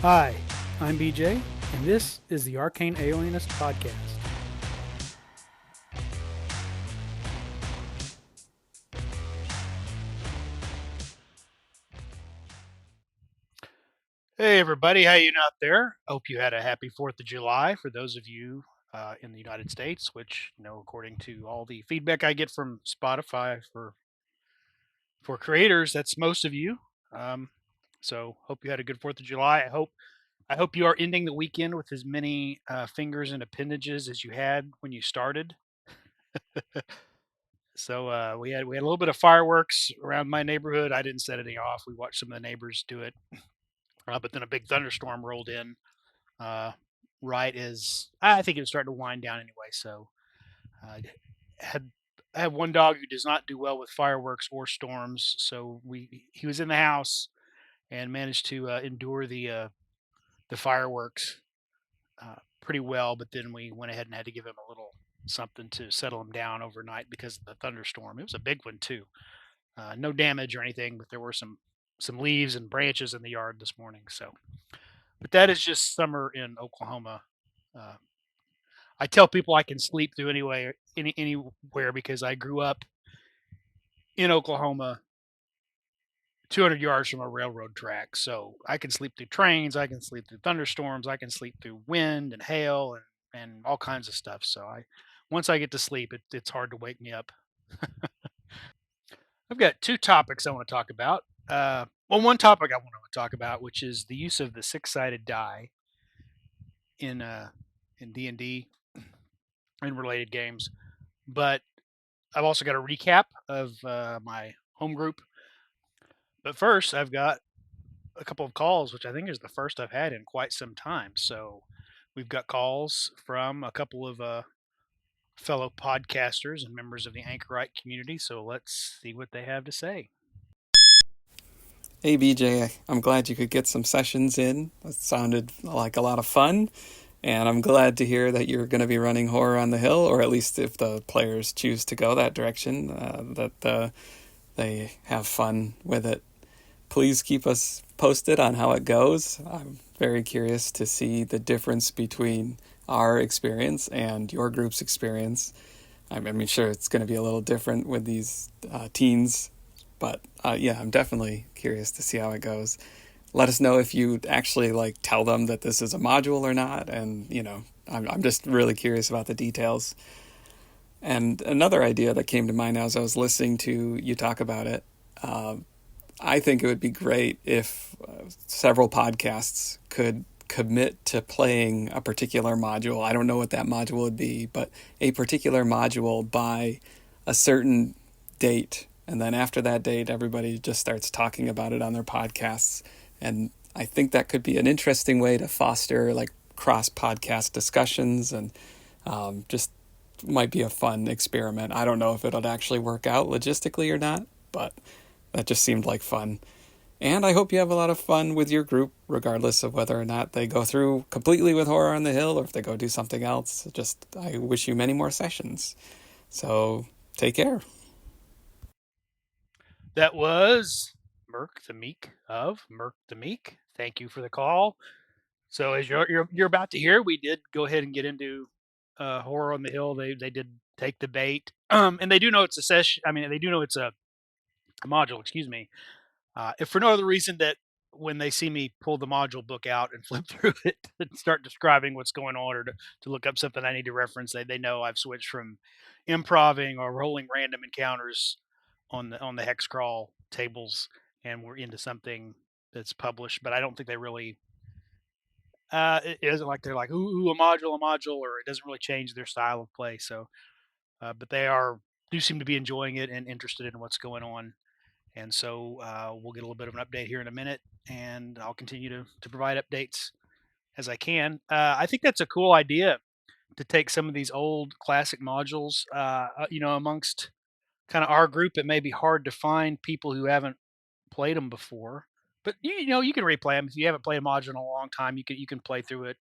Hi, I'm BJ, and this is the Arcane Alienist Podcast. Hey everybody, how you out there? Hope you had a happy 4th of July for those of you in the United States, which, according to all the feedback I get from Spotify for creators, that's most of you. Um, so hope you had a good 4th of July. I hope you are ending the weekend with as many fingers and appendages as you had when you started. So we had a little bit of fireworks around my neighborhood. I didn't set any off. We watched some of the neighbors do it, but then a big thunderstorm rolled in. Uh, right as I think it was starting to wind down anyway. So I had I have one dog who does not do well with fireworks or storms. So he was in the house and managed to endure the fireworks pretty well. But then we went ahead and had to give him a little something to settle him down overnight because of the thunderstorm. It was a big one too. No damage or anything, but there were some leaves and branches in the yard this morning. So, but that is just summer in Oklahoma. Uh, I tell people I can sleep through anywhere because I grew up in Oklahoma, 200 yards from a railroad track. So I can sleep through trains, I can sleep through thunderstorms, I can sleep through wind and hail and all kinds of stuff. So I once I get to sleep, it's hard to wake me up. I've got two topics I want to talk about. Well, one topic I want to talk about, which is the use of the six-sided die in uh, in D&D and related games. But I've also got a recap of my home group. But first, I've got a couple of calls, which I think is the first I've had in quite some time. So we've got calls from a couple of fellow podcasters and members of the Anchorite community. So let's see what they have to say. Hey BJ, I'm glad you could get some sessions in. It sounded like a lot of fun, and I'm glad to hear that you're going to be running Horror on the Hill, or at least if the players choose to go that direction, that they have fun with it. Please keep us posted on how it goes. I'm very curious to see the difference between our experience and your group's experience. I mean, sure, it's going to be a little different with these teens, but yeah, I'm definitely curious to see how it goes. Let us know if you actually like tell them that this is a module or not, and I'm just really curious about the details. And another idea that came to mind as I was listening to you talk about it, uh, I think it would be great if several podcasts could commit to playing a particular module. I don't know what that module would be, but a particular module by a certain date. And then after that date, everybody just starts talking about it on their podcasts. And I think that could be an interesting way to foster like cross podcast discussions and just might be a fun experiment. I don't know if it'll actually work out logistically or not, but that just seemed like fun. And I hope you have a lot of fun with your group, regardless of whether or not they go through completely with Horror on the Hill or if they go do something else. Just, I wish you many more sessions. So, take care. That was Merc the Meek of Merc the Meek. Thank you for the call. So as you're about to hear, we did go ahead and get into Horror on the Hill. They did take the bait, and they do know it's a session. I mean, they do know it's a module. Excuse me. If for no other reason that when they see me pull the module book out and flip through it and start describing what's going on, or to look up something I need to reference, they know I've switched from improving or rolling random encounters on the hex crawl tables, and we're into something that's published. But I don't think they really. It isn't like they're like, ooh, a module, or it doesn't really change their style of play. So, but they do seem to be enjoying it and interested in what's going on. And so we'll get a little bit of an update here in a minute, and I'll continue to provide updates as I can. I think that's a cool idea to take some of these old classic modules, amongst kind of our group. It may be hard to find people who haven't played them before, but you can replay them if you haven't played a module in a long time. You can play through it,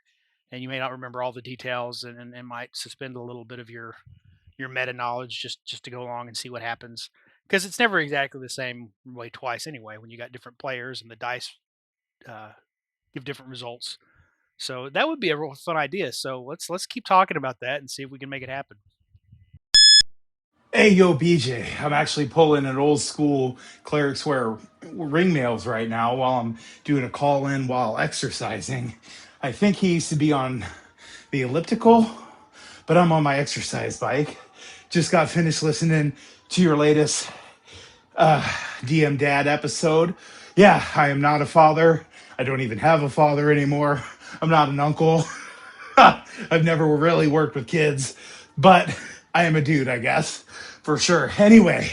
and you may not remember all the details, and might suspend a little bit of your meta knowledge just to go along and see what happens, because it's never exactly the same way twice anyway when you got different players and the dice uh, give different results. So that would be a real fun idea. So let's keep talking about that and see if we can make it happen. Hey, yo, BJ. I'm actually pulling an old school clerics wear ring nails right now while I'm doing a call in while exercising. I think he used to be on the elliptical, but I'm on my exercise bike. Just got finished listening to your latest DM Dad episode. Yeah, I am not a father. I don't even have a father anymore. I'm not an uncle. I've never really worked with kids, but I am a dude, I guess, for sure. Anyway,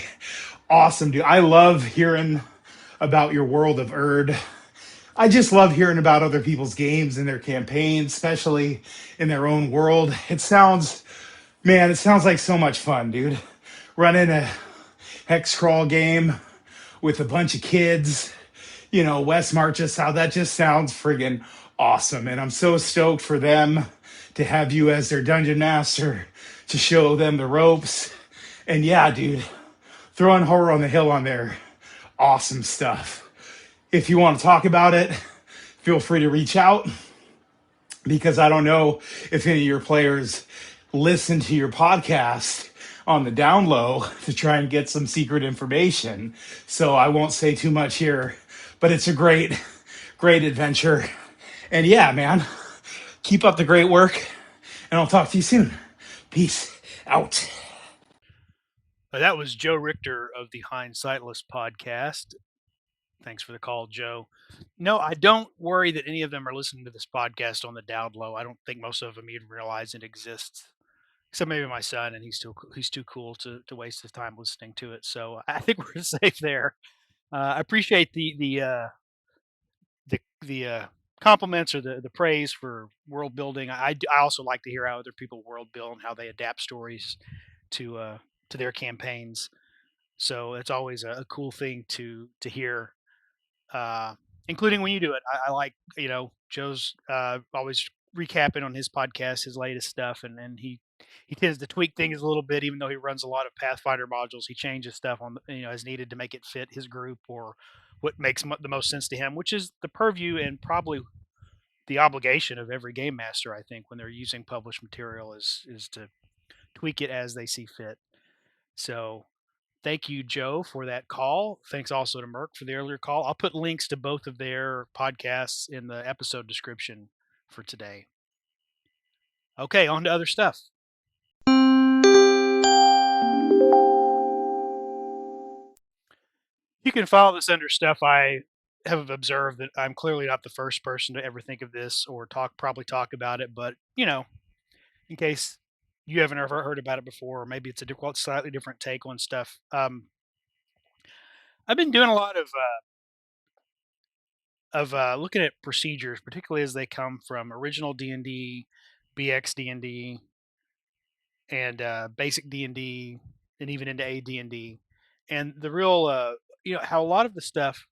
awesome, dude. I love hearing about your world of Erd. I just love hearing about other people's games and their campaigns, especially in their own world. It sounds like so much fun, dude. Running a hex crawl game with a bunch of kids, West Marches, how that just sounds friggin' awesome. And I'm so stoked for them to have you as their dungeon master to show them the ropes. And yeah, dude, throwing horror on the hill on there, awesome stuff. If you want to talk about it, feel free to reach out because I don't know if any of your players listen to your podcast on the down low to try and get some secret information. So I won't say too much here, but it's a great adventure. And yeah, man, keep up the great work and I'll talk to you soon. Peace out. That was Joe Richter of the Hindsightless podcast. Thanks for the call, Joe. No, I don't worry that any of them are listening to this podcast on the down low. I don't think most of them even realize it exists. Except maybe my son, and he's too cool to waste his time listening to it. So I think we're safe there. I appreciate the compliments or the praise for world building. I also like to hear how other people world build and how they adapt stories to uh, to their campaigns. So it's always a cool thing to hear, uh, including when you do it. I like, Joe's always recapping on his podcast his latest stuff, and he tends to tweak things a little bit, even though he runs a lot of Pathfinder modules. He changes stuff on as needed to make it fit his group or what makes the most sense to him, which is the purview and probably the obligation of every game master. I think when they're using published material is to tweak it as they see fit. So thank you, Joe, for that call. Thanks also to Merck for the earlier call. I'll put links to both of their podcasts in the episode description for today. Okay, on to other stuff. You can follow this under stuff I have observed that I'm clearly not the first person to ever think of this or probably talk about it, but in case you haven't ever heard about it before, or maybe it's a slightly different take on stuff. I've been doing a lot of looking at procedures, particularly as they come from original D&D, BX D&D, and basic D&D, and even into AD&D, and the real, how a lot of the stuff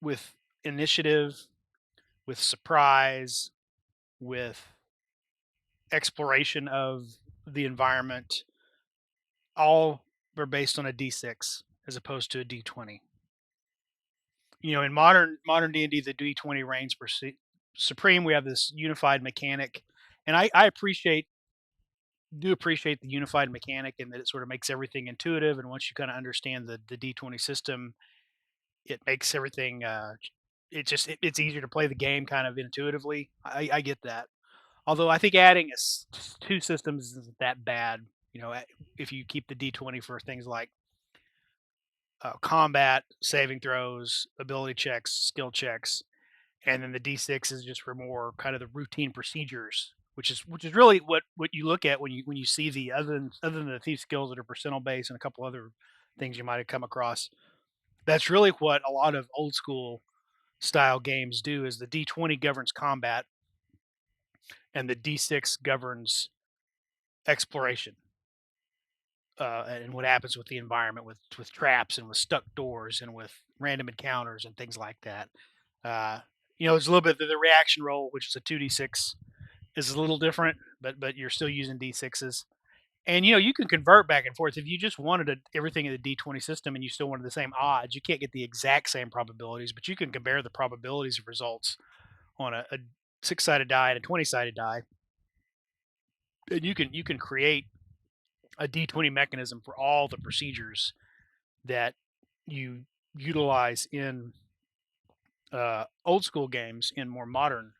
with initiative, with surprise, with exploration of the environment, all are based on a D6 as opposed to a D20. In modern D&D, the D20 reigns supreme. We have this unified mechanic, and I appreciate the unified mechanic and that it sort of makes everything intuitive. And once you kind of understand the D20 system, it makes everything. It's easier to play the game kind of intuitively. I get that. Although I think adding two systems isn't that bad. If you keep the D20 for things like combat, saving throws, ability checks, skill checks, and then the D6 is just for more kind of the routine procedures, which is really what you look at when you see the other than the thief skills that are percentile based and a couple other things you might have come across. That's really what a lot of old school style games do. Is the D20 governs combat and the D6 governs exploration, and what happens with the environment with traps and with stuck doors and with random encounters and things like that. Uh, there's a little bit of the reaction roll, which is a 2d6, is a little different, but you're still using d6s. And you can convert back and forth if you just wanted everything in the D20 system and you still wanted the same odds. You can't get the exact same probabilities, but you can compare the probabilities of results on a six-sided die and a 20-sided die, and you can create a D20 mechanism for all the procedures that you utilize in old school games in more modern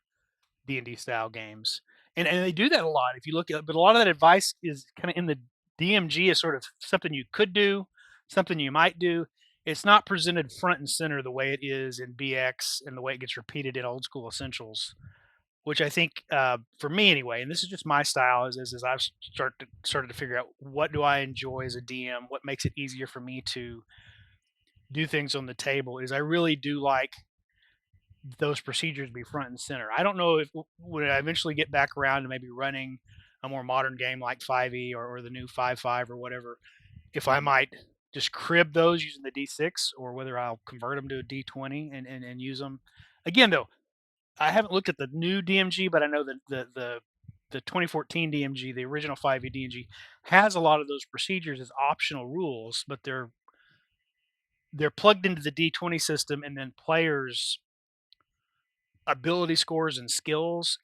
D&D style games. And they do that a lot if you look at, but a lot of that advice is kind of in the DMG as sort of something you could do, something you might do. It's not presented front and center the way it is in BX and the way it gets repeated in old school essentials, which I think for me anyway, and this is just my style, is I've started to figure out what do I enjoy as a DM, what makes it easier for me to do things on the table. Is I really do like those procedures be front and center. I don't know if when I eventually get back around to maybe running a more modern game like 5e or the new 5.5 or whatever, if I might just crib those using the D6 or whether I'll convert them to a D20 and use them. Again, though, I haven't looked at the new DMG, but I know that the 2014 DMG, the original 5e DMG, has a lot of those procedures as optional rules, but they're plugged into the D20 system, and then players' ability scores and skills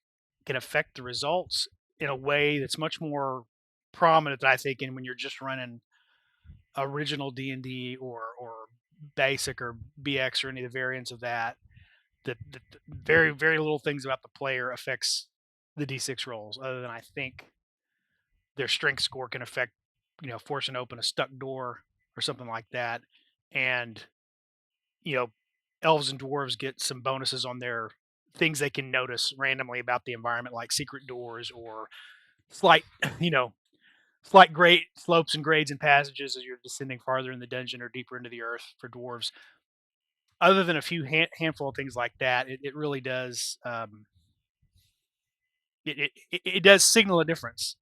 can affect the results in a way that's much more prominent, I think, in when you're just running original D&D or basic or BX or any of the variants of that. That very very little things about the player affects the D6 rolls, other than I think their strength score can affect, forcing open a stuck door or something like that, and you know, elves and dwarves get some bonuses on their things they can notice randomly about the environment, like secret doors or slight, you know, slight grade slopes and grades and passages as you're descending farther in the dungeon or deeper into the earth for dwarves. Other than a few handful of things like that, it really does. It does signal a difference.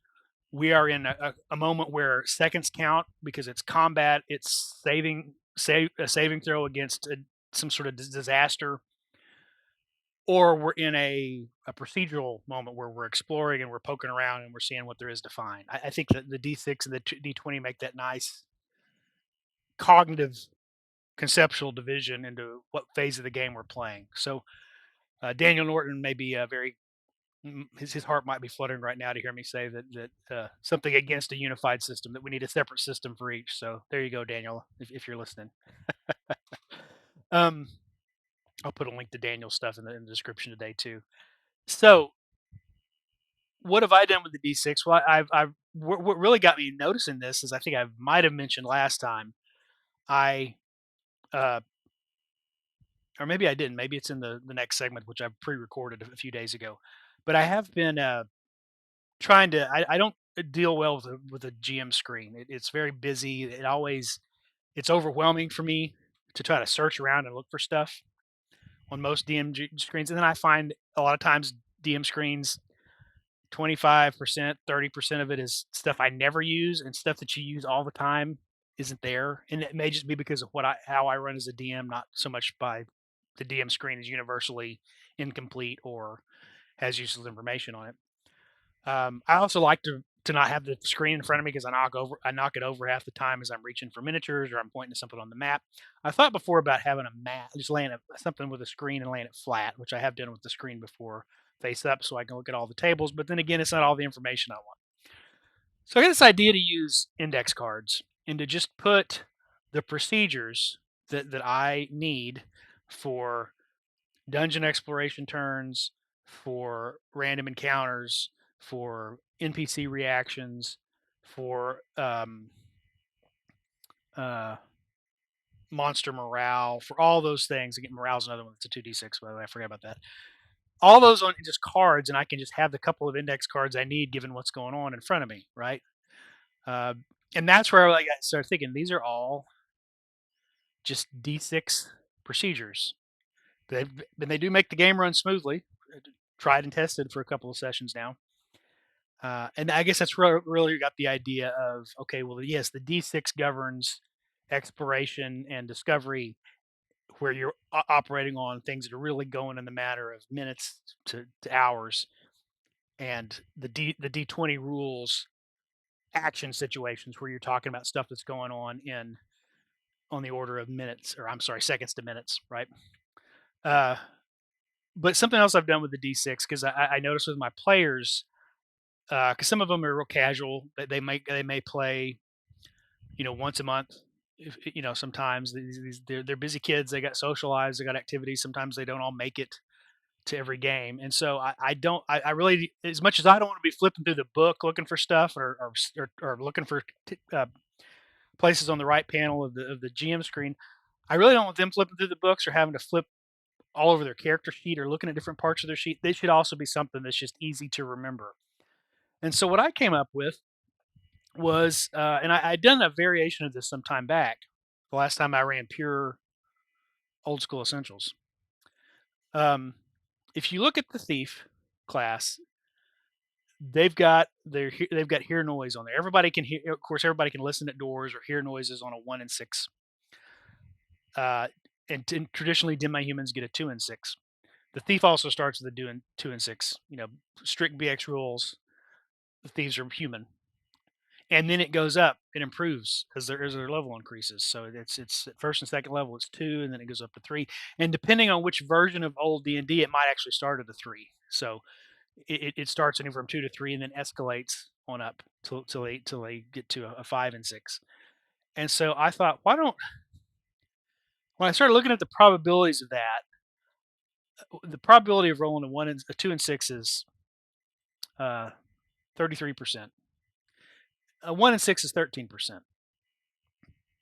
We are in a moment where seconds count because it's combat. It's a saving throw against some sort of disaster, or we're in a procedural moment where we're exploring and we're poking around and we're seeing what there is to find. I think that the D6 and the D20 make that nice cognitive conceptual division into what phase of the game we're playing. So Daniel Norton may be very his heart might be fluttering right now to hear me say that something against a unified system, that we need a separate system for each. So there you go, Daniel, if you're listening. um, I'll put a link to Daniel's stuff in the description today too. So what have I done with the D6? Well, I've what really got me noticing this is I think I might have mentioned last time I uh, or maybe I didn't. Maybe it's in the next segment, which I pre-recorded a few days ago. But I have been trying to. I don't deal well with a GM screen. It's very busy. It's overwhelming for me to try to search around and look for stuff on most screens, and then I find a lot of times DM screens 25%, 30% of it is stuff I never use, and stuff that you use all the time isn't there. And it may just be because of how I run as a DM, not so much by the DM screen is universally incomplete or has useless information on it. I also like to not have the screen in front of me because I knock it over half the time as I'm reaching for miniatures or I'm pointing to something on the map. I thought before about having a mat, just laying something with a screen and laying it flat, which I have done with the screen before, face up, so I can look at all the tables. But then again, it's not all the information I want. So I got this idea to use index cards and to just put the procedures that I need for dungeon exploration turns, for random encounters, for NPC reactions, for uh, monster morale, for all those things. Again, morale's another one. It's a 2d6, by the way. I forgot about that. All those on just cards, and I can just have the couple of index cards I need given what's going on in front of me, right? Uh, and that's where I started thinking these are all just D6 procedures. They do make the game run smoothly. Tried and tested for a couple of sessions now. And I guess that's really got the idea of, okay, well, yes, the D6 governs exploration and discovery, where you're operating on things that are really going in the matter of minutes to hours, and the D20 rules action situations where you're talking about stuff that's going on the order of minutes, or I'm sorry, seconds to minutes, right? Uh, but something else I've done with the D6, because I noticed with my players, because some of them are real casual, they may play, once a month. If, sometimes they're busy kids, they got social lives, they got activities. Sometimes they don't all make it to every game, and so I really, as much as I don't want to be flipping through the book looking for stuff, or looking for places on the right panel of the GM screen. I really don't want them flipping through the books or having to flip all over their character sheet or looking at different parts of their sheet. They should also be something that's just easy to remember. And so what I came up with was, and I'd done a variation of this some time back. The last time I ran pure old school essentials. Um, if you look at the thief class, they've got hear noise on there. Everybody can hear. Of course, everybody can listen at doors or hear noises on a 1 and 6. Uh, and traditionally, demi-humans get a 2 and 6. The thief also starts with a 2 and 6. Strict BX rules. The thieves are human, and then it goes up. It improves as their level increases. So it's at first and second level it's 2, and then it goes up to 3. And depending on which version of old D&D, it might actually start at a 3. So it starts anywhere from 2 to 3, and then escalates on up till they get to a 5 and 6. And so I thought, why don't when I started looking at the probabilities of that, the probability of rolling a 2 and 6 is 33%. A 1 and 6 is 13%.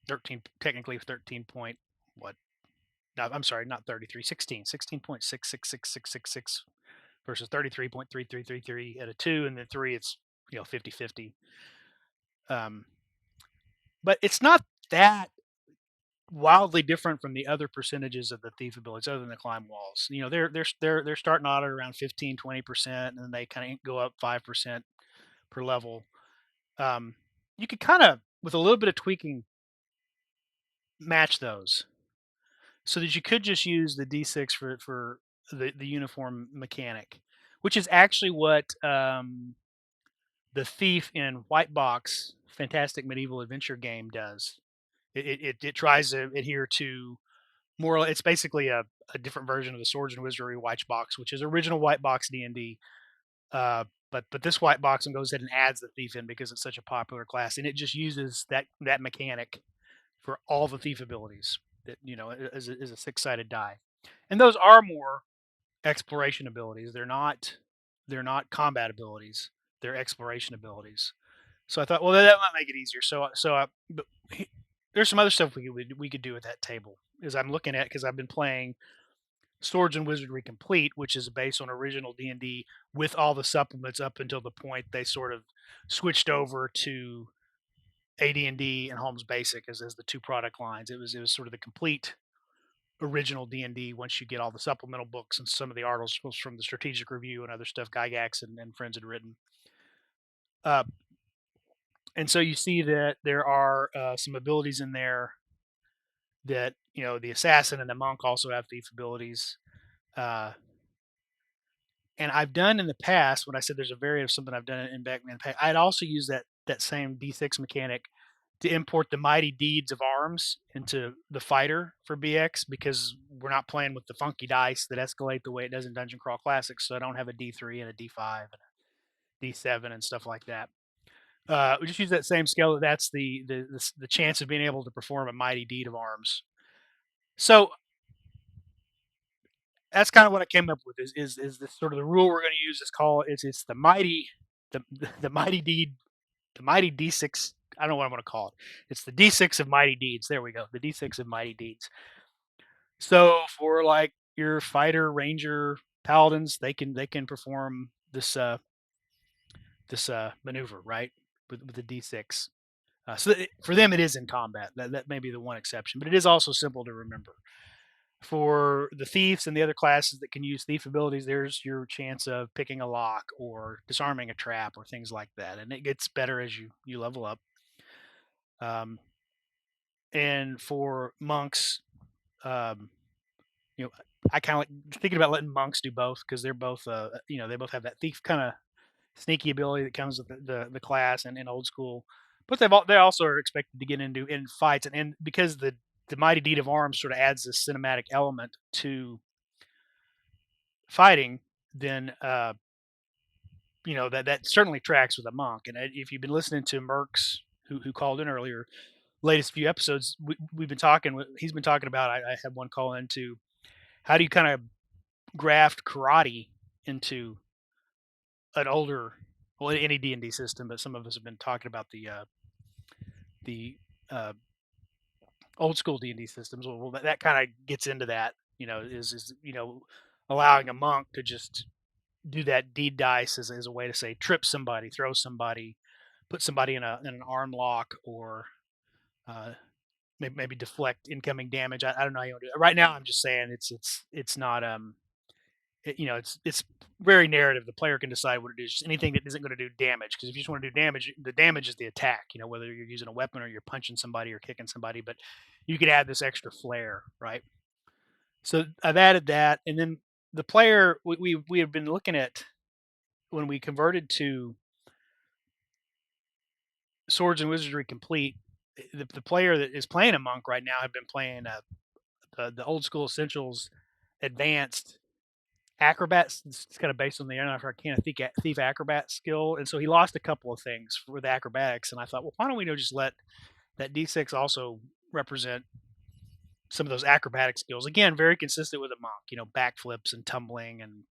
13 technically 13 point what? No, I'm sorry, not 33. 16.666666 versus 33.3333 at a 2, and then 3 it's 50-50. But it's not that wildly different from the other percentages of the thief abilities other than the climb walls. They're starting out at around 15-20%, and then they kind of go up 5% per level. You could kind of, with a little bit of tweaking, match those, so that you could just use the D6 for the uniform mechanic, which is actually what the thief in White Box Fantastic Medieval Adventure game does. It tries to adhere to more. It's basically a different version of the Swords and Wizardry White Box, which is original White Box D&D. But this White Box and goes ahead and adds the thief in because it's such a popular class, and it just uses that mechanic for all the thief abilities. That is a 6-sided die, and those are more exploration abilities. They're not combat abilities. They're exploration abilities. So I thought, well, that might make it easier. But there's some other stuff we could do with that table. As I'm looking at, because I've been playing Swords and Wizardry Complete, which is based on original D&D with all the supplements up until the point they sort of switched over to AD&D and Holmes Basic as the two product lines. It was sort of the complete original D&D once you get all the supplemental books and some of the articles from the Strategic Review and other stuff Gygax and friends had written. Uh, and so you see that there are some abilities in there that the assassin and the monk also have thief abilities. And I've done in the past, when I said there's a variant of something I've done in Batman, I'd also use that same D6 mechanic to import the mighty deeds of arms into the fighter for BX, because we're not playing with the funky dice that escalate the way it does in Dungeon Crawl Classics. So I don't have a D3 and a D5 and a D7 and stuff like that. We just use that same scale. That's the chance of being able to perform a mighty deed of arms. So that's kind of what I came up with. Is this sort of the rule we're going to use? It's the mighty, the mighty deed, the mighty D6. I don't know what I'm going to call it. It's the D6 of mighty deeds. There we go. The D6 of mighty deeds. So for like your fighter, ranger, paladins, they can perform this maneuver, right, with the D6. For them, it is in combat. That may be the one exception, but it is also simple to remember. For the thieves and the other classes that can use thief abilities, there's your chance of picking a lock or disarming a trap or things like that, and it gets better as you level up. And for monks, um, I kind of like thinking about letting monks do both, because they're both, they both have that thief kind of sneaky ability that comes with the class and in old school. But they also are expected to get into in fights, and because the mighty deed of arms sort of adds this cinematic element to fighting, then that certainly tracks with a monk. And if you've been listening to Merck's, who called in earlier, latest few episodes, we've been talking. He's been talking about. I had one call into how do you kind of graft karate into an older, well, any D&D system, but some of us have been talking about the uh, old school D&D systems. Well, that kind of gets into that. Is allowing a monk to just do that deed dice as a way to say trip somebody, throw somebody, put somebody in an arm lock, or uh, maybe deflect incoming damage. I don't know how you want to do it. Right now, I'm just saying it's not it's very narrative. The player can decide what it is. Just anything that isn't going to do damage. Because if you just want to do damage, the damage is the attack. Whether you're using a weapon or you're punching somebody or kicking somebody, but you could add this extra flair, right? So I've added that, and then the player we have been looking at when we converted to Swords and Wizardry Complete. The player that is playing a monk right now have been playing the old school essentials advanced acrobats. It's kind of based on the Arcana thief acrobat skill, and so he lost a couple of things with acrobatics. And I thought, well, why don't we just let that D6 also represent some of those acrobatic skills? Again, very consistent with a monk. Backflips and tumbling and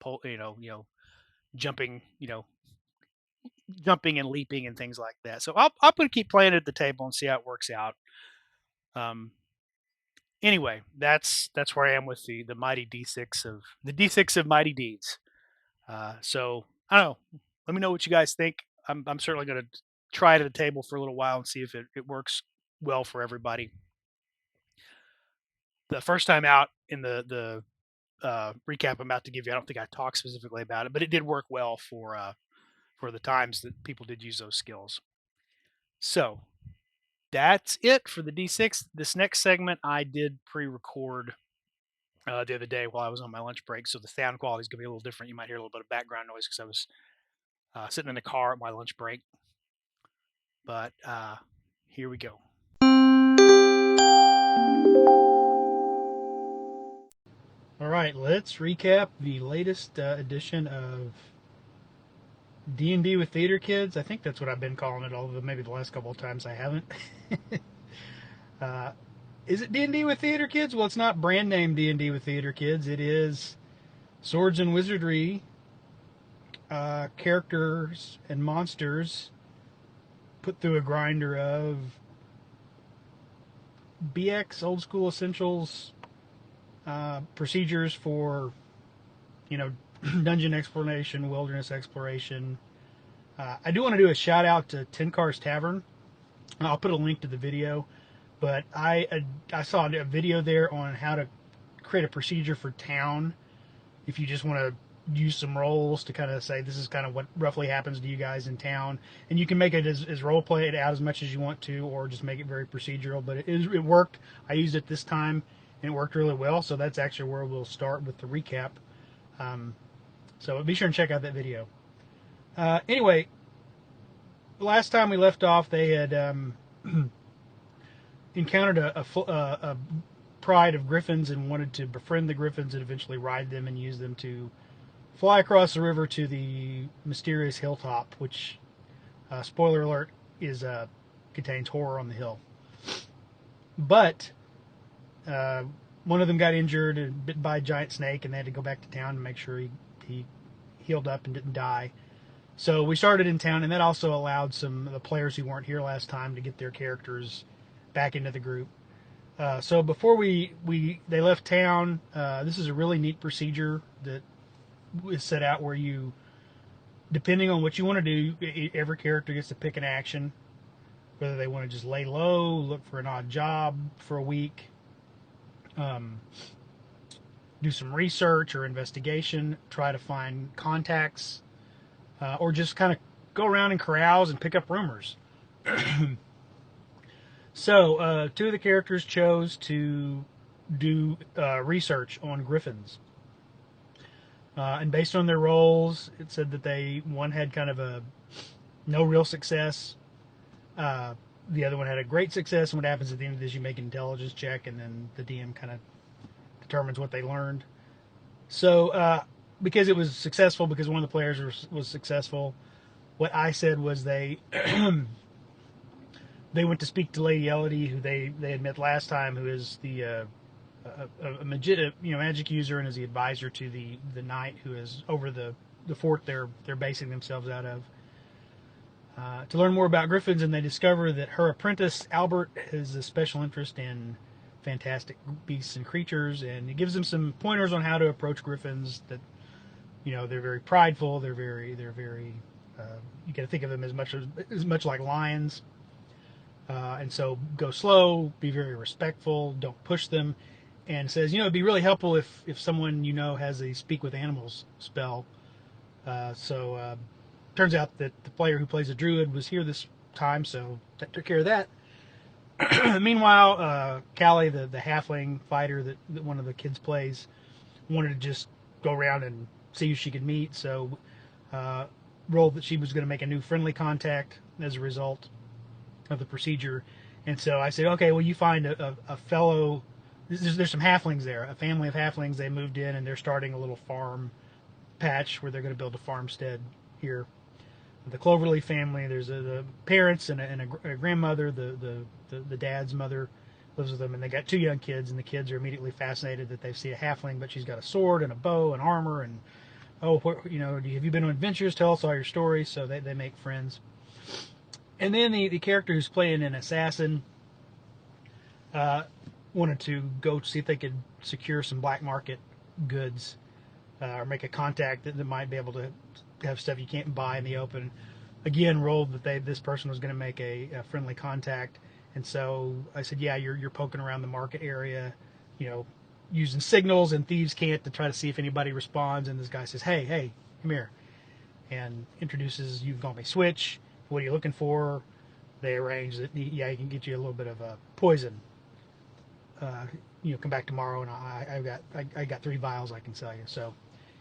jumping. Jumping and leaping and things like that. So I'm going to keep playing it at the table and see how it works out. Um, anyway, that's where I am with the mighty D6 of mighty deeds. So I don't know. Let me know what you guys think. I'm certainly going to try it at the table for a little while and see if it works well for everybody. The first time out in the recap I'm about to give you, I don't think I talked specifically about it, but it did work well for the times that people did use those skills. So that's it for the D6. This next segment I did pre-record the other day while I was on my lunch break, so the sound quality is going to be a little different. You might hear a little bit of background noise because I was sitting in the car at my lunch break. But here we go. All right, let's recap the latest edition of D&D with Theater Kids. I think that's what I've been calling it, although maybe the last couple of times I haven't. Is it D&D with Theater Kids? Well, it's not brand name D&D with Theater Kids. It is Swords and Wizardry, characters and monsters put through a grinder of BX, old school essentials, procedures for, dungeon exploration, wilderness exploration. I do want to do a shout out to Ten Cars Tavern. I'll put a link to the video, but I saw a video there on how to create a procedure for town if you just want to use some roles to kind of say this is kind of what roughly happens to you guys in town, and you can make it as role play it out as much as you want to, or just make it very procedural. But it worked. I used it this time and it worked really well. So that's actually where we'll start with the recap. So be sure and check out that video. Anyway, last time we left off, they had encountered a pride of griffins and wanted to befriend the griffins and eventually ride them and use them to fly across the river to the mysterious hilltop, which, spoiler alert, contains horror on the hill. But one of them got injured and bit by a giant snake, and they had to go back to town to make sure he healed up and didn't die. So we started in town, and that also allowed some of the players who weren't here last time to get their characters back into the group. So before they left town, this is a really neat procedure that is set out where you, depending on what you want to do, every character gets to pick an action, whether they want to just lay low, look for an odd job for a week, do some research or investigation, try to find contacts, or just kind of go around and carouse and pick up rumors. So, two of the characters chose to do research on griffins. And based on their roles, it said that one had kind of a no real success. Uh, the other one had a great success. And what happens at the end of this, you make an intelligence check, and then the DM kind of determines what they learned. So, because it was successful, because one of the players was successful, what I said was they went to speak to Lady Elodie, who they had met last time, who is magic user and is the advisor to the knight who is over the fort they're basing themselves out of. To learn more about griffins, and they discover that her apprentice Albert has a special interest in fantastic beasts and creatures, and it gives them some pointers on how to approach griffins. That they're very prideful, they're very you got to think of them as much like lions, and so go slow, be very respectful, don't push them, and says it'd be really helpful if someone has a speak with animals spell. So turns out that the player who plays a druid was here this time, so that took care of that. Meanwhile, Callie, the halfling fighter that one of the kids plays, wanted to just go around and see who she could meet, so rolled that she was going to make a new friendly contact as a result of the procedure. And so I said, okay, well, you find a fellow. There's some halflings there, a family of halflings. They moved in and they're starting a little farm patch where they're going to build a farmstead here. The Cloverleaf family. There's the parents and a grandmother. The dad's mother lives with them, and they got two young kids. And the kids are immediately fascinated that they see a halfling, but she's got a sword and a bow and armor. And have you been on adventures? Tell us all your stories. So they make friends. And then the character who's playing an assassin wanted to go see if they could secure some black market goods or make a contact that might be able to have stuff you can't buy in the open. Again, rolled that this person was going to make a friendly contact, and so I said, yeah, you're poking around the market area, using signals and thieves' cant to try to see if anybody responds. And this guy says, hey, come here, and introduces, you can call me Switch. What are you looking for? They arrange that, he can get you a little bit of poison. Come back tomorrow, and I got 3 vials I can sell you. So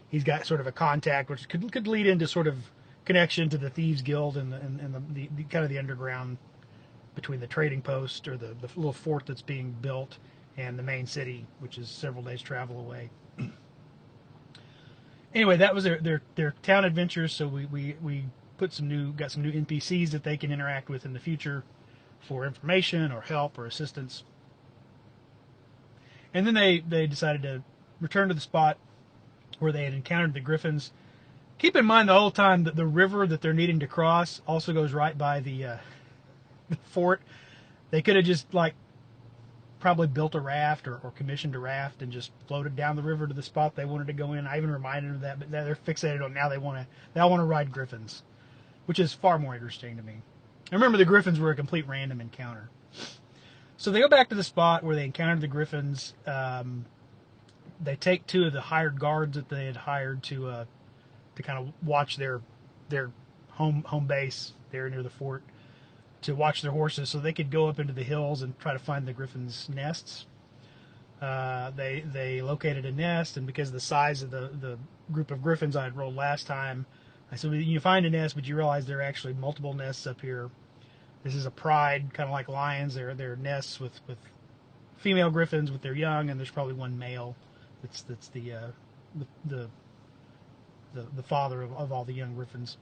he's got sort of a contact, which could lead into sort of connection to the Thieves Guild and the kind of the underground between the trading post or the little fort that's being built and the main city, which is several days travel away. Anyway, that was their town adventures. So we got some new NPCs that they can interact with in the future for information or help or assistance. And then they decided to return to the spot where they had encountered the griffins. Keep in mind the whole time that the river that they're needing to cross also goes right by the fort. They could have just probably built a raft or commissioned a raft and just floated down the river to the spot they wanted to go in. I even reminded them of that, but they're fixated on now they want to ride griffins, which is far more interesting to me. I remember the griffins were a complete random encounter. So they go back to the spot where they encountered the griffins. They take 2 of the hired guards that they had hired to kind of watch their home base there near the fort, to watch their horses so they could go up into the hills and try to find the griffins' nests. They located a nest, and because of the size of the group of griffins I had rolled last time, I said, well, you find a nest, but you realize there are actually multiple nests up here. This is a pride, kind of like lions. They're nests with female griffins with their young, and there's probably one male that's the father of all the young griffins.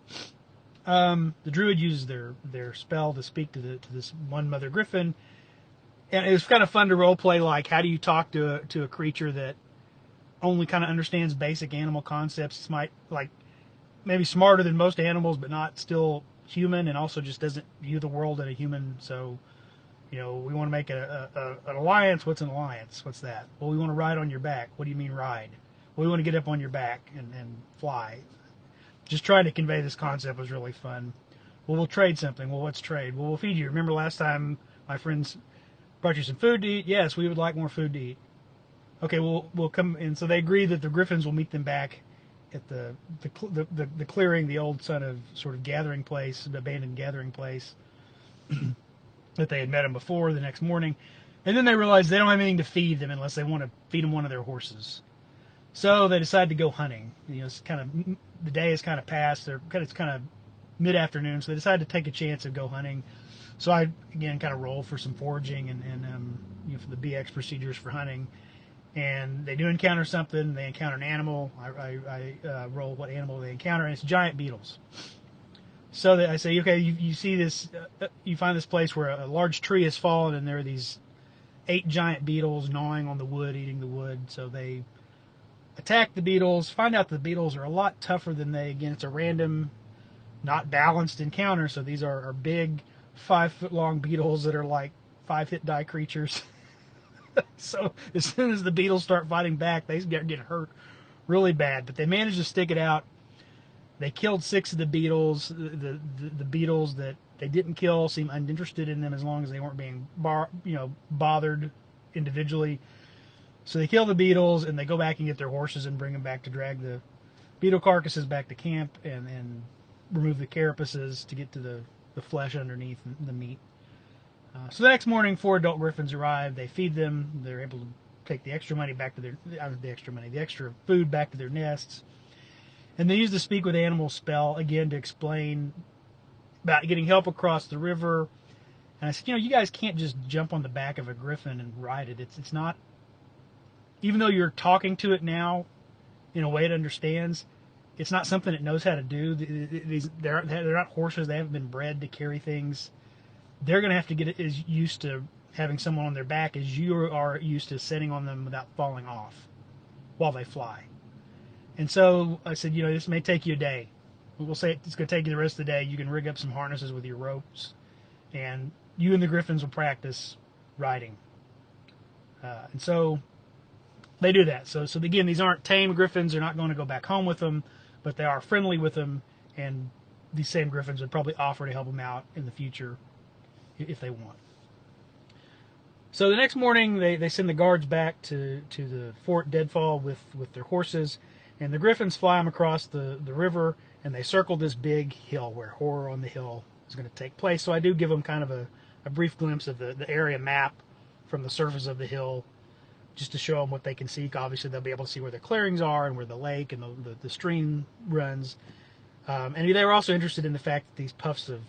The druid uses their spell to speak to this one mother griffin, and it was kind of fun to role play. Like, how do you talk to a creature that only kind of understands basic animal concepts? It's maybe smarter than most animals, but not still human, and also just doesn't view the world as a human. So, we want to make an alliance. What's an alliance? What's that? Well, we want to ride on your back. What do you mean ride? Well, we want to get up on your back and fly. Just trying to convey this concept was really fun. Well, we'll trade something. Well, what's trade? Well, we'll feed you. Remember last time my friends brought you some food to eat? Yes, we would like more food to eat. Okay, we'll come. And so they agree that the griffins will meet them back at the clearing, the old sort of gathering place, the abandoned gathering place that they had met them before the next morning. And then they realize they don't have anything to feed them unless they want to feed them one of their horses. So they decide to go hunting. It's kind of the day is kind of past. It's kind of mid-afternoon, so they decide to take a chance and go hunting. So I again kind of roll for some foraging and for the BX procedures for hunting. And they do encounter something. They encounter an animal. I roll what animal they encounter, and it's giant beetles. So I say, okay, you see this, you find this place where a large tree has fallen, and there are these 8 giant beetles gnawing on the wood, eating the wood. So they attack the beetles, find out the beetles are a lot tougher than again, it's a random, not balanced encounter. So these are big, 5-foot long beetles that are like 5-hit die creatures. So as soon as the beetles start fighting back, they get hurt really bad. But they managed to stick it out. They killed 6 of the beetles. The beetles that they didn't kill seemed uninterested in them as long as they weren't being bothered individually. So they kill the beetles and they go back and get their horses and bring them back to drag the beetle carcasses back to camp and remove the carapaces to get to the flesh underneath the meat. So the next morning, 4 adult griffins arrive. They feed them. They're able to take the extra money back to the extra food back to their nests. And they use the Speak with Animals spell again to explain about getting help across the river. And I said, you guys can't just jump on the back of a griffin and ride it. It's not, even though you're talking to it now in a way it understands, it's not something it knows how to do. They're not horses. They haven't been bred to carry things. They're going to have to get as used to having someone on their back as you are used to sitting on them without falling off while they fly. And so I said, this may take you a day. We'll say it's going to take you the rest of the day. You can rig up some harnesses with your ropes, and you and the griffins will practice riding. And so they do that. So again, these aren't tame griffins. They're not going to go back home with them, but they are friendly with them, and these same griffins would probably offer to help them out in the future if they want. So the next morning, they send the guards back to the Fort Deadfall with their horses, and the griffins fly them across the river, and they circle this big hill where Horror on the Hill is going to take place. So I do give them kind of a brief glimpse of the area map from the surface of the hill, just to show them what they can see. Obviously, they'll be able to see where the clearings are and where the lake and the stream runs. And they were also interested in the fact that these puffs of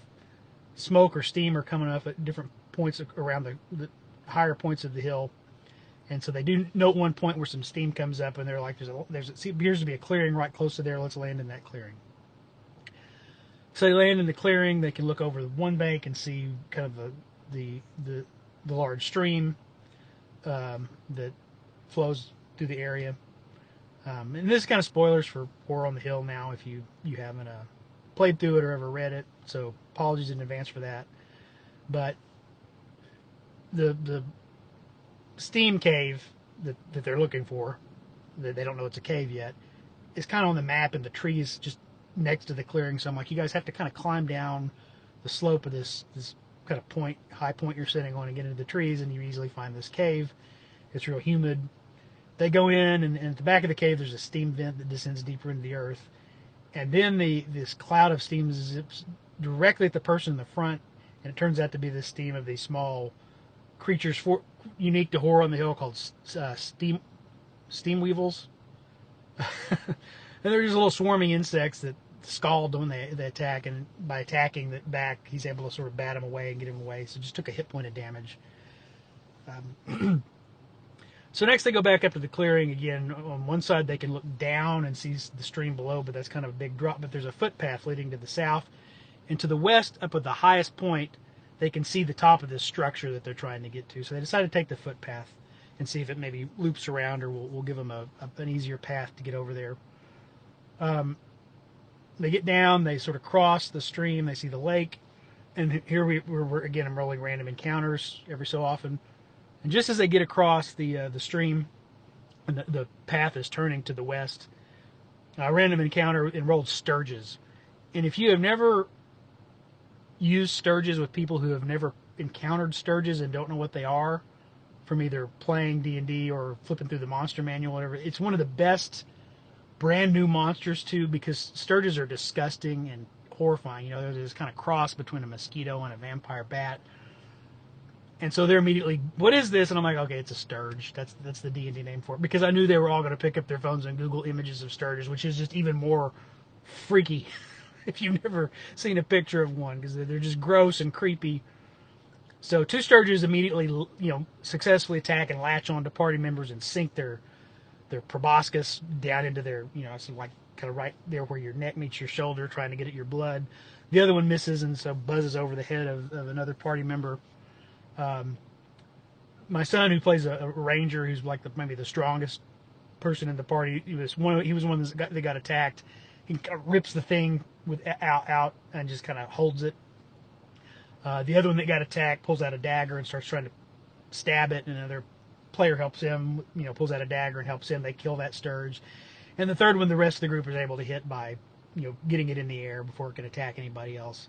smoke or steam are coming up at different points around the higher points of the hill. And so they do note one point where some steam comes up, and they're like, it appears to be a clearing right close to there. Let's land in that clearing. So they land in the clearing. They can look over one bank and see kind of the large stream that flows through the area. And this is kind of spoilers for Horror on the Hill now if you haven't played through it or ever read it. So apologies in advance for that. But the steam cave that they're looking for, that they don't know it's a cave yet, is kind of on the map, and the trees just next to the clearing. So I'm like, you guys have to kind of climb down the slope of this kind of high point you're sitting on and get into the trees, and you easily find this cave. It's real humid. They go in, and at the back of the cave there's a steam vent that descends deeper into the earth, and then this cloud of steam zips directly at the person in the front, and it turns out to be the steam of these small creatures unique to Horror on the Hill called steam weevils. And they're just little swarming insects that scald when they attack, and by attacking the back, he's able to sort of bat them away and get him away. So just took a hit point of damage. So next they go back up to the clearing again. On one side they can look down and see the stream below, but that's kind of a big drop. But there's a footpath leading to the south. And to the west, up at the highest point, they can see the top of this structure that they're trying to get to. So they decide to take the footpath and see if it maybe loops around, or we'll give them an easier path to get over there. They get down, they sort of cross the stream, they see the lake, and here we're again, I'm rolling random encounters every so often. And just as they get across the stream, and the path is turning to the west, a random encounter enrolled sturges. And if you have never used sturges with people who have never encountered sturges and don't know what they are, from either playing D&D or flipping through the monster manual, whatever, it's one of the best brand new monsters too, because sturges are disgusting and horrifying. They're this kind of cross between a mosquito and a vampire bat. And so they're immediately, what is this? And I'm like, okay, it's a sturge. That's the D&D name for it, because I knew they were all going to pick up their phones and Google images of sturges, which is just even more freaky if you've never seen a picture of one, because they're just gross and creepy. So two sturges immediately, successfully attack and latch on to party members and sink their proboscis down into their, so like kind of right there where your neck meets your shoulder, trying to get at your blood. The other one misses and so buzzes over the head of another party member. My son, who plays a ranger, who's like maybe the strongest person in the party, he was one that got attacked. He kind of rips the thing out and just kind of holds it. The other one that got attacked pulls out a dagger and starts trying to stab it, and another player helps him, pulls out a dagger and helps him. They kill that sturge. And the third one, the rest of the group is able to hit by, getting it in the air before it can attack anybody else.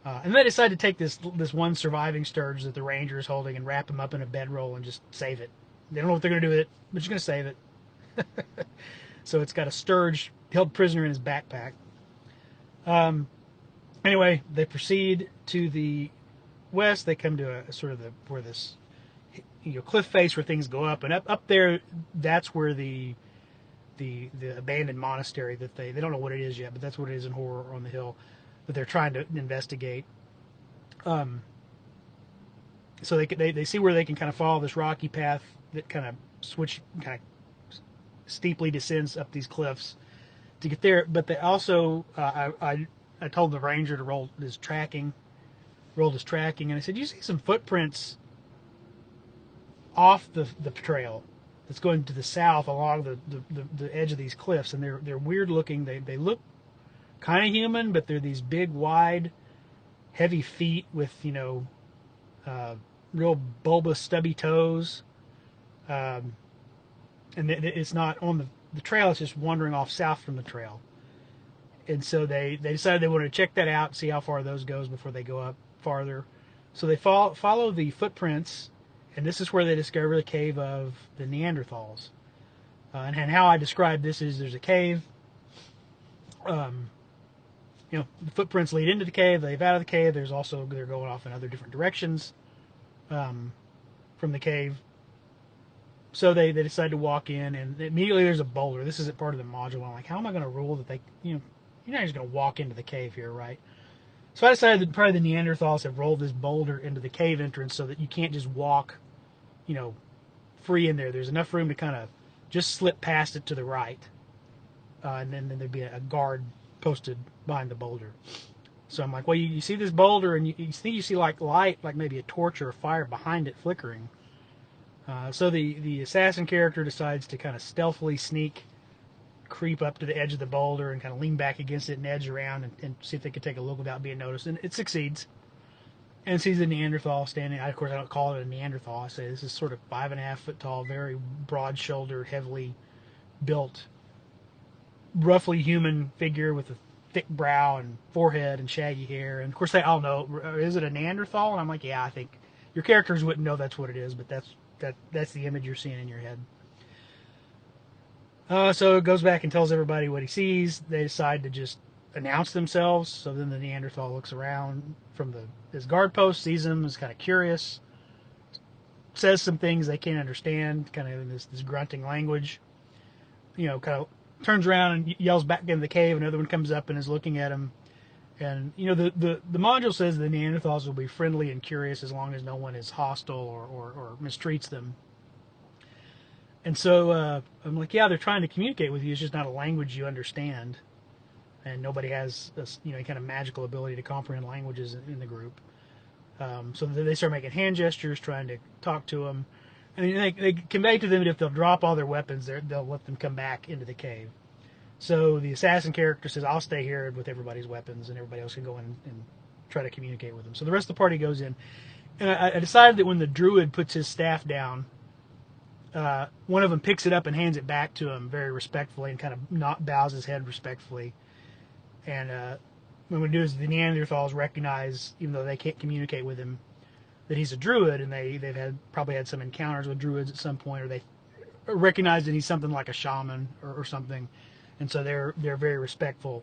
And they decide to take this one surviving sturge that the ranger is holding and wrap him up in a bedroll and just save it. They don't know what they're going to do with it, but just going to save it. So it's got a sturge held prisoner in his backpack. Anyway, they proceed to the west. They come to a sort of where this cliff face where things go up, and up there, that's where the abandoned monastery that they don't know what it is yet, but that's what it is in Horror on the Hill that they're trying to investigate. So they see where they can kind of follow this rocky path that kind of steeply descends up these cliffs to get there. But they also, I told the ranger to roll his tracking, and I said, you see some footprints off the trail that's going to the south along the edge of these cliffs, and they're weird looking. They look kind of human, but they're these big, wide, heavy feet with real bulbous, stubby toes. And it's not on the trail; it's just wandering off south from the trail. And so they decided they wanted to check that out, see how far those goes before they go up farther. So they follow the footprints, and this is where they discover the cave of the Neanderthals. And how I describe this is there's a cave. The footprints lead into the cave. They leave out of the cave. They're going off in other different directions from the cave. So they decide to walk in, and immediately there's a boulder. This isn't part of the module. I'm like, how am I going to rule that you're not just going to walk into the cave here, right? So I decided that probably the Neanderthals have rolled this boulder into the cave entrance so that you can't just walk, free in there. There's enough room to kind of just slip past it to the right. And then there'd be a guard posted behind the boulder. So I'm like, well, you see this boulder, and you think you see like light, like maybe a torch or a fire behind it flickering. So the assassin character decides to kind of stealthily creep up to the edge of the boulder and kind of lean back against it and edge around and see if they can take a look without being noticed. And it succeeds. And sees a Neanderthal standing. Of course, I don't call it a Neanderthal. I say this is sort of 5.5 foot tall, very broad-shouldered, heavily built, roughly human figure with a thick brow and forehead and shaggy hair. And of course, they all know, is it a Neanderthal? And I'm like, yeah, I think your characters wouldn't know that's what it is, but that's the image you're seeing in your head. So it goes back and tells everybody what he sees. They decide to just announce themselves. So then the Neanderthal looks around from his guard post, sees them, is kind of curious, says some things they can't understand, kind of in this grunting language. Kind of turns around and yells back into the cave. Another one comes up and is looking at him. And the module says the Neanderthals will be friendly and curious as long as no one is hostile or mistreats them. And so I'm like, yeah, they're trying to communicate with you. It's just not a language you understand, and nobody has any kind of magical ability to comprehend languages in the group. So they start making hand gestures, trying to talk to them, and they convey to them that if they'll drop all their weapons, they'll let them come back into the cave. So the assassin character says, I'll stay here with everybody's weapons, and everybody else can go in and try to communicate with them. So the rest of the party goes in. And I decided that when the druid puts his staff down, one of them picks it up and hands it back to him very respectfully and kind of bows his head respectfully. And what we do is the Neanderthals recognize, even though they can't communicate with him, that he's a druid, and they've probably had some encounters with druids at some point, or they recognize that he's something like a shaman or something. And so they're very respectful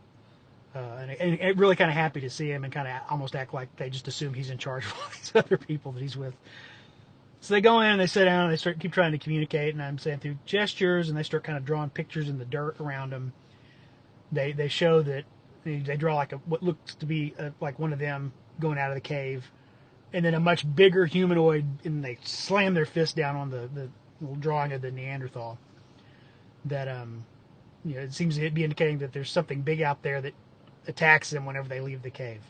and really kind of happy to see him, and kind of almost act like they just assume he's in charge of all these other people that he's with. So they go in and they sit down and they keep trying to communicate, and I'm saying through gestures, and they start kind of drawing pictures in the dirt around them. They show that they draw like what looks to be like one of them going out of the cave, and then a much bigger humanoid, and they slam their fist down on the little drawing of the Neanderthal. That it seems to be indicating that there's something big out there that attacks them whenever they leave the cave.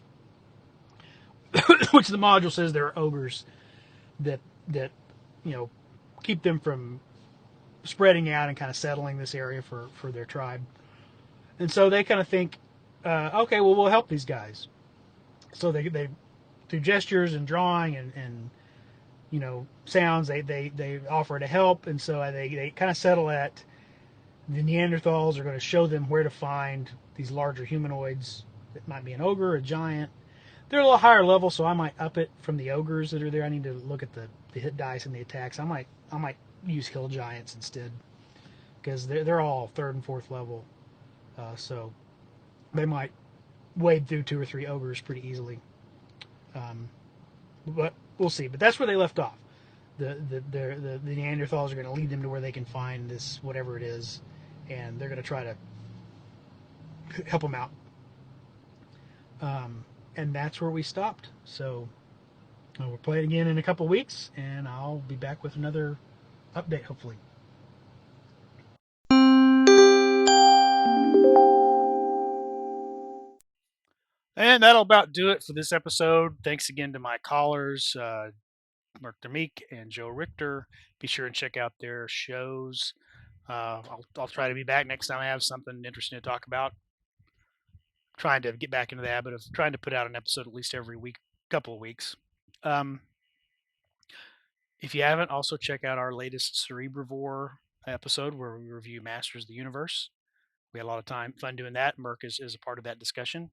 Which the module says there are ogres that keep them from spreading out and kind of settling this area for their tribe. And so they kind of think, okay, well, we'll help these guys. So they through gestures and drawing and sounds, they offer to help. And so they kind of settle at the Neanderthals are going to show them where to find these larger humanoids. It might be an ogre, a giant. They're a little higher level, so I might up it from the ogres that are there. I need to look at the hit dice and the attacks. I might use hill giants instead, because they're all third and fourth level, so they might wade through 2 or 3 ogres pretty easily. But we'll see. But that's where they left off. The Neanderthals are going to lead them to where they can find this whatever it is, and they're going to try to help them out. And that's where we stopped. So we'll play it again in a couple weeks, and I'll be back with another update, hopefully. And that'll about do it for this episode. Thanks again to my callers, Mark Demeek and Joe Richter. Be sure and check out their shows. I'll try to be back next time I have something interesting to talk about. Trying to get back into the habit of trying to put out an episode at least every week, couple of weeks. If you haven't, also check out our latest Cerebrivore episode where we review Masters of the Universe. We had a lot of fun doing that. Merc is a part of that discussion.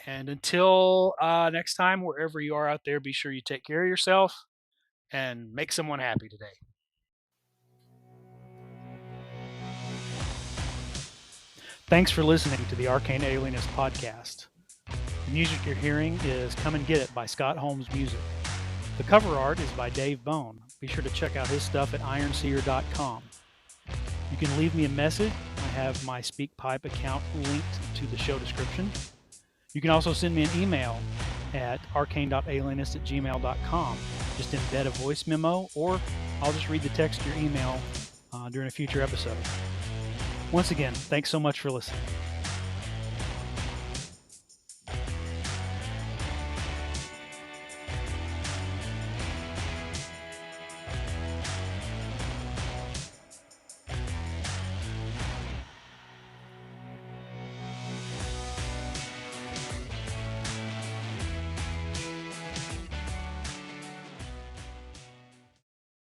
And until next time, wherever you are out there, be sure you take care of yourself and make someone happy today. Thanks for listening to the Arcane Alienist podcast. The music you're hearing is Come and Get It by Scott Holmes Music. The cover art is by Dave Bone. Be sure to check out his stuff at ironseer.com. You can leave me a message. I have my SpeakPipe account linked to the show description. You can also send me an email at arcane.alienist@gmail.com. Just embed a voice memo, or I'll just read the text to your email during a future episode. Once again, thanks so much for listening.